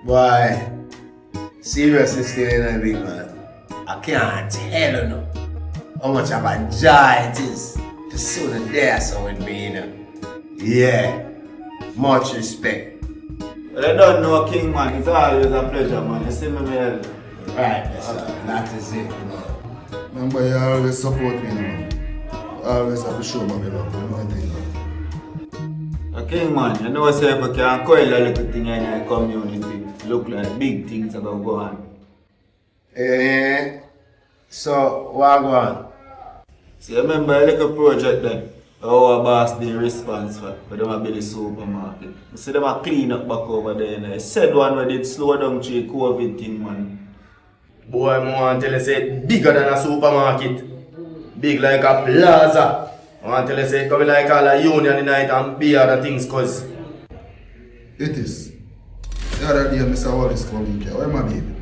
Boy, seriously still in a big man. I can't tell you no, how much of a joy it is to see you there so with me, you know. Yeah, much respect. Well, I don't know, King, man. It's always a pleasure, man. You see me, man. Right, yes, sir. That is it, man. Remember, you always support me, man. Always have to show my love, you know what I mean? King, man, you know, say if you can coil a little thing in your community, look like big things are going to go on. So, what go on? See, remember a little project then? Our boss did response for them a build the supermarket. You see them a clean up back over there. And I said one where did slow down through COVID thing, man. Boy, I want to tell you say bigger than a supermarket. Big like a plaza. I want to tell you say coming like all a union in night and beer and things cause. It is. The other day, Mr. Wallace called me. Where my baby?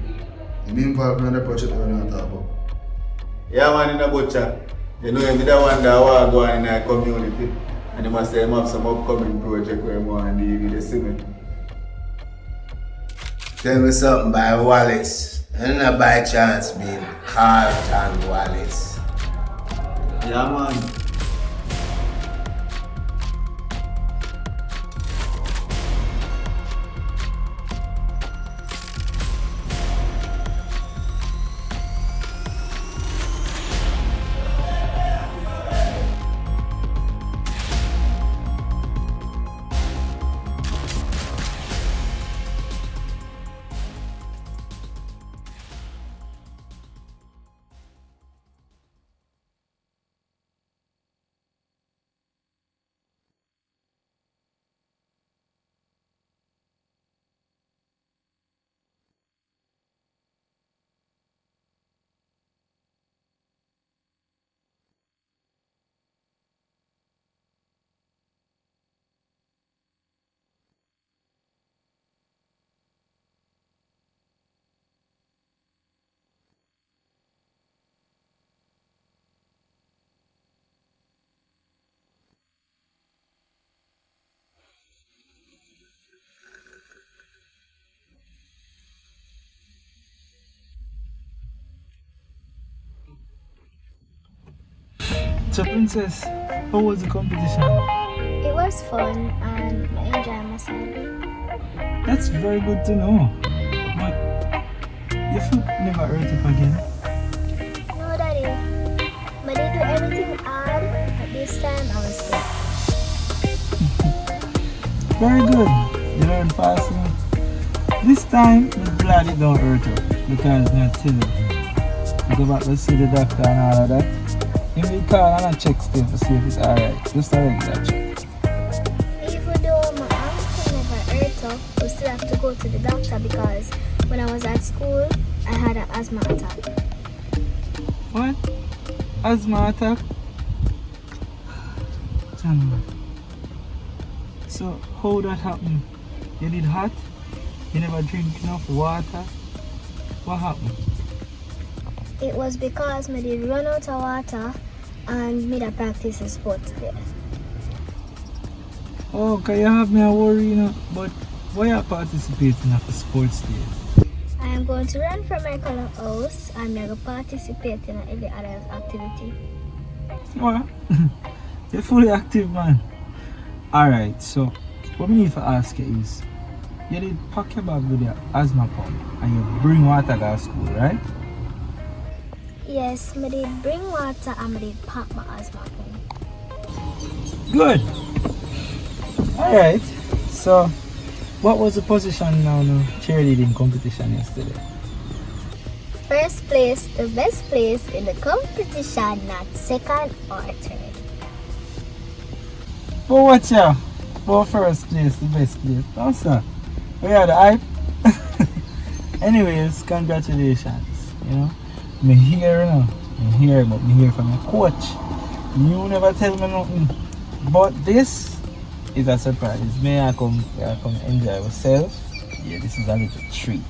You be involved in the project we're not talking about. Yeah, man, in the butcher. You know, you don't wonder what go on in our community. And you must say you have some upcoming project where you want to deal with the cement. Tell me something by Wallace. And not by chance being Carlton Wallace. Yeah, man. So, Princess, how was the competition? It was fun and I enjoyed myself. That's very good to know. But your foot never hurt up again. No, Daddy. But they do everything hard, but this time I was good. Very good. You learned fast enough. This time, I'm glad it don't hurt up because I'm tell you. You go back to see the doctor and all of that. You will call and I check still to see if it's alright. Just a regular check. Even though my ankle never hurt up, we still have to go to the doctor because when I was at school, I had an asthma attack. What? Asthma attack? Tell me. So, how that happened? You did hot? You never drink enough water? What happened? It was because I did run out of water and made a practice in sports there. Oh, okay, you have me a worry, you know, but why are you participating in the sports day? I am going to run from my color house and I will participate in every other activity. What? You're fully active, man. Alright, so what we need to ask you is, you did pack your bag with your asthma pump and you bring water to school, right? Yes, I did bring water and I did pack my asthma pump. Good. Alright, so what was the position now in the cheerleading competition yesterday? First place, the best place in the competition, not second or third. But what's your for first place, the best place? No, sir. We are the hype. Anyways, congratulations. You know, me here now. Me here, but me hear from a coach. You never tell me nothing. But this is a surprise. May I come enjoy myself? Yeah, this is a little treat.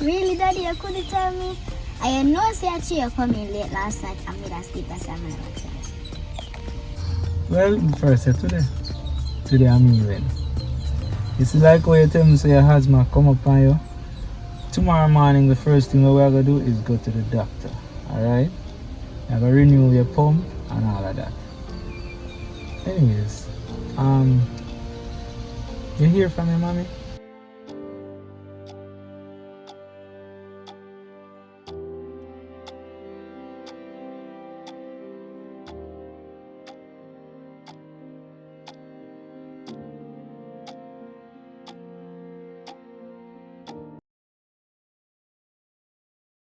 Really, Daddy, you couldn't tell me? I know say you come in late last night and made us sleep as a man. Well, first today. Today I'm here. You see, like what you tell me, say your asthma come up on you. Tomorrow morning, the first thing we're gonna do is go to the doctor. Alright? You're gonna renew your pump and all of that. Anyways, you hear from your mommy?